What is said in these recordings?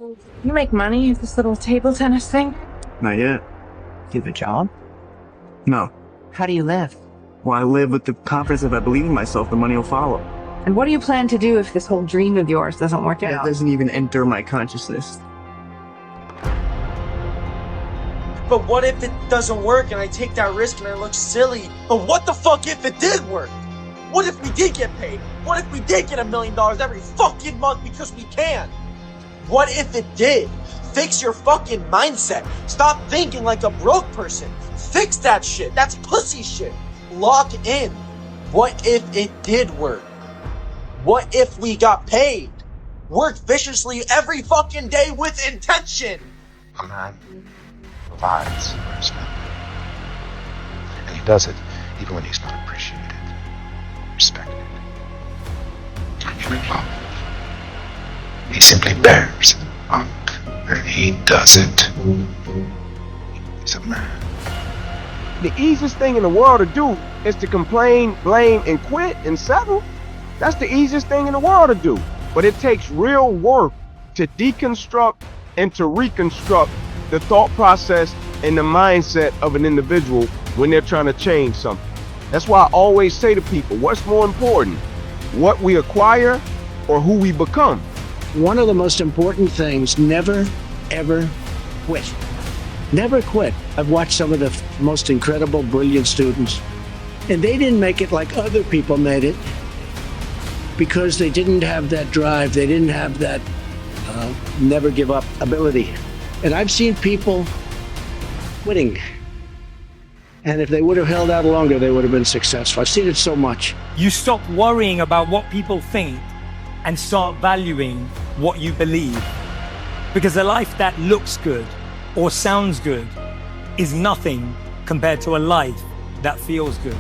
You make money with this little table tennis thing? Not yet. Do you have a job? No. How do you live? Well, I live with the confidence if I believe in myself, the money will follow. And what do you plan to do if this whole dream of yours doesn't work It out? doesn't even enter my consciousness. But what if it doesn't work and I take that risk and I look silly? But what the fuck if it did work? What if we did get paid? What if we did get $1 million every fucking month because we can? What if it did? Fix your fucking mindset. Stop thinking like a broke person. Fix that shit. That's pussy shit. Lock in. What if it did work? What if we got paid? Work viciously every fucking day with intention. A man provides for his family. And he does it even when he's not appreciated, respected, or even loved. He simply bears up and he does it. He's a man. The easiest thing in the world to do is to complain, blame, and quit and settle. That's the easiest thing in the world to do. But it takes real work to deconstruct and to reconstruct the thought process and the mindset of an individual when they're trying to change something. That's why I always say to people, what's more important, what we acquire or who we become? One of the most important things, never, ever quit. Never quit. I've watched some of the most incredible, brilliant students, and they didn't make it like other people made it because they didn't have that drive. They didn't have that never give up ability. And I've seen people quitting. And if they would have held out longer, they would have been successful. I've seen it so much. You stop worrying about what people think and start valuing what you believe. Because a life that looks good or sounds good is nothing compared to a life that feels good.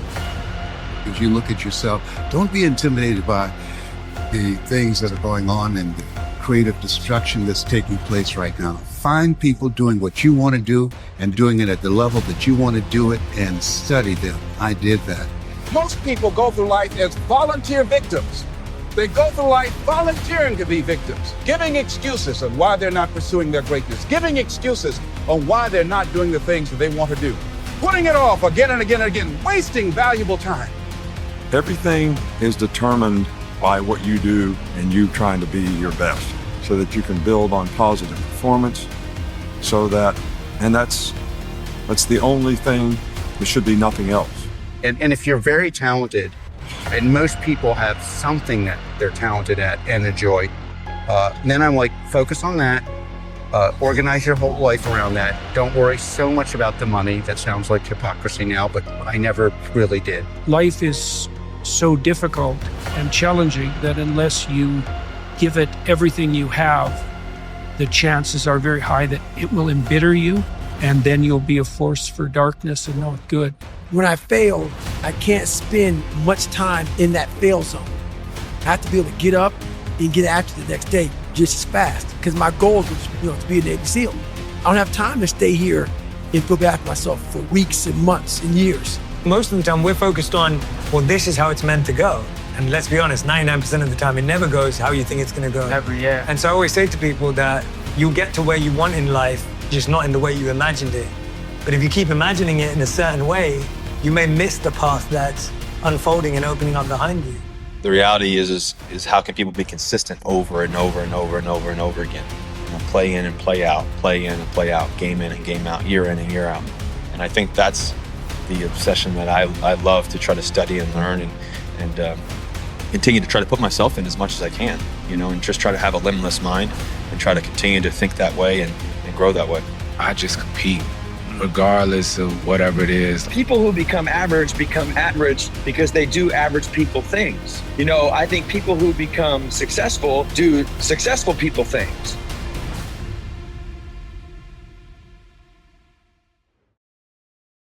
If you look at yourself, don't be intimidated by the things that are going on and the creative destruction that's taking place right now. Find people doing what you want to do and doing it at the level that you want to do it and study them. I did that. Most people go through life as volunteer victims. They go through life volunteering to be victims, giving excuses on why they're not pursuing their greatness, giving excuses on why they're not doing the things that they want to do, putting it off again and again and again, wasting valuable time. Everything is determined by what you do and you trying to be your best so that you can build on positive performance and that's the only thing. There should be nothing else. And if you're very talented, and most people have something that they're talented at and enjoy, then I'm like, focus on that. Organize your whole life around that. Don't worry so much about the money. That sounds like hypocrisy now, but I never really did. Life is so difficult and challenging that unless you give it everything you have, the chances are very high that it will embitter you, and then you'll be a force for darkness and not good. When I fail, I can't spend much time in that fail zone. I have to be able to get up and get after the next day just as fast, because my goal was to be a Navy SEAL. I don't have time to stay here and feel bad for myself for weeks and months and years. Most of the time we're focused on, well, this is how it's meant to go. And let's be honest, 99% of the time it never goes how you think it's gonna go. Never, yeah. And so I always say to people that you'll get to where you want in life, just not in the way you imagined it. But if you keep imagining it in a certain way, you may miss the path that's unfolding and opening up behind you. The reality is how can people be consistent over and over and over and over and over again? You know, play in and play out, play in and play out, game in and game out, year in and year out. And I think that's the obsession that I love to try to study and learn and continue to try to put myself in as much as I can, you know, and just try to have a limitless mind and try to continue to think that way and grow that way. I just compete, regardless of whatever it is. People who become average because they do average people things. You know, I think people who become successful do successful people things.